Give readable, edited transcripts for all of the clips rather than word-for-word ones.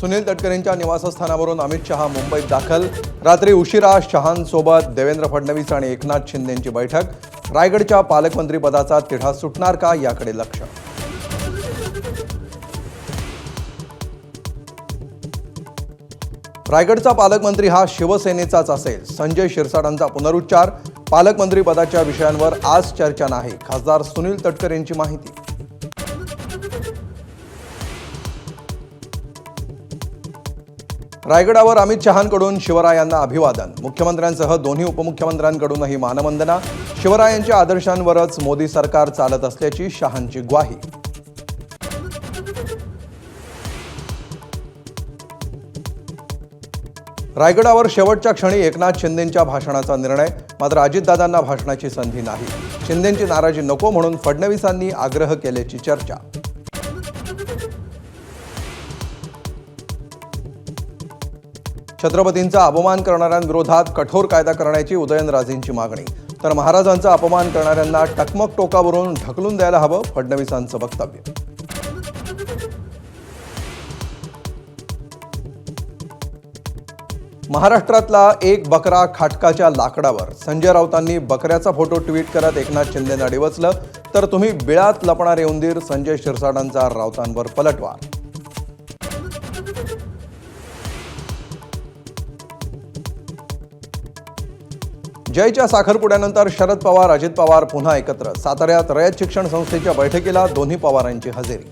सुनील तटकरेंच्या निवासस्थानावरून अमित शहा मुंबईत दाखल। रात्री उशिरा शहांसोबत देवेंद्र फडणवीस आणि एकनाथ शिंदेंची बैठक। रायगडच्या पालकमंत्री पदाचा तिढा सुटणार का याकडे लक्ष। रायगडचा पालकमंत्री हा शिवसेनेचाच असेल, संजय शिरसाटांचा पुनरुच्चार। पालकमंत्री पदाच्या विषयांवर आज चर्चा नाही, खासदार सुनील तटकरेंची माहिती। रायगडावर अमित शहांकडून शिवरायांना अभिवादन। मुख्यमंत्र्यांसह दोन्ही उपमुख्यमंत्र्यांकडूनही मानवंदना। शिवरायांच्या आदर्शांवरच मोदी सरकार चालत असल्याची शहांची ग्वाही। रायगडावर शेवटच्या क्षणी एकनाथ शिंदेंच्या भाषणाचा निर्णय, मात्र अजितदादांना भाषणाची संधी नाही। शिंदेंची नाराजी नको म्हणून फडणवीसांनी आग्रह केल्याची चर्चा। छत्रपतींचा अपमान करणाऱ्यांविरोधात कठोर कायदा करण्याची उदयनराजेंची मागणी, तर महाराजांचा अपमान करणाऱ्यांना टकमक टोकावरून ढकलून द्यायला हवं, फडणवीसांचं वक्तव्य। महाराष्ट्रातला एक बकरा खाटकाच्या लाकडावर, संजय राऊतांनी बकऱ्याचा फोटो ट्विट करत एकनाथ शिंदेंना डिवचलं, तर तुम्ही बिळात लपणारे उंदीर, संजय शिरसाटांचा राऊतांवर पलटवार। जयच्या साखरपुड्यानंतर शरद पवार अजित पवार पुन्हा एकत्र। साताऱ्यात रयत शिक्षण संस्थेच्या बैठकीला दोन्ही पवारांची हजेरी।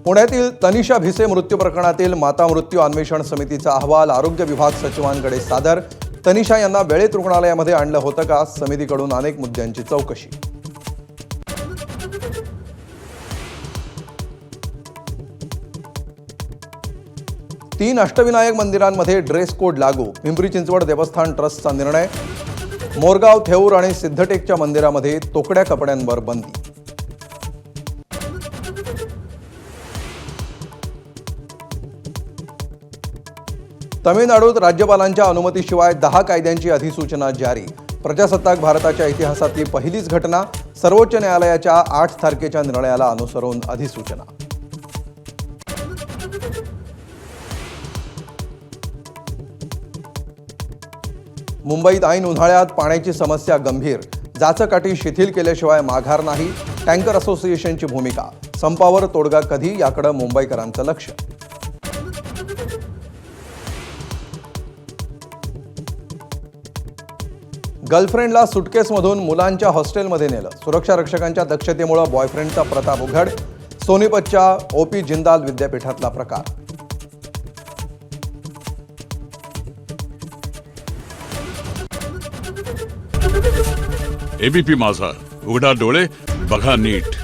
पुण्यातील तनिषा भिसे मृत्यू प्रकरणातील माता मृत्यू अन्वेषण समितीचा अहवाल आरोग्य विभाग सचिवांकडे सादर। तनिषा यांना वेळेत रुग्णालयामध्ये आणलं होतं का, समितीकडून अनेक मुद्द्यांची चौकशी। तीन अष्टविनायक मंदिरांमध्ये ड्रेस कोड लागू, पिंपरी चिंचवड देवस्थान ट्रस्टचा निर्णय। मोरगाव, थेऊर आणि सिद्धटेकच्या मंदिरामध्ये तोकड्या कपड्यांवर बंदी। तमिळनाडूत राज्यपालांच्या अनुमतीशिवाय 10 कायद्यांची अधिसूचना जारी। प्रजासत्ताक भारताच्या इतिहासातली पहिलीच घटना। सर्वोच्च न्यायालयाच्या 8 तारखेच्या निर्णयाला अनुसरून अधिसूचना। मुंबईत ऐन उन्हाळ्यात पाण्याची समस्या गंभीर, जाचकाठी शिथिल केल्याशिवाय माघार नाही, टँकर असोसिएशनची भूमिका। संपावर तोडगा कधी याकडे मुंबईकरांचं लक्ष। गर्लफ्रेंडला सुटकेसमधून मुलांच्या हॉस्टेलमध्ये नेलं, सुरक्षा रक्षकांच्या दक्षतेमुळे बॉयफ्रेंडचा प्रताप उघड। सोनीपतच्या ओपी जिंदाल विद्यापीठातला प्रकार। एबीपी माझा, उघडा डोळे बघा नीट।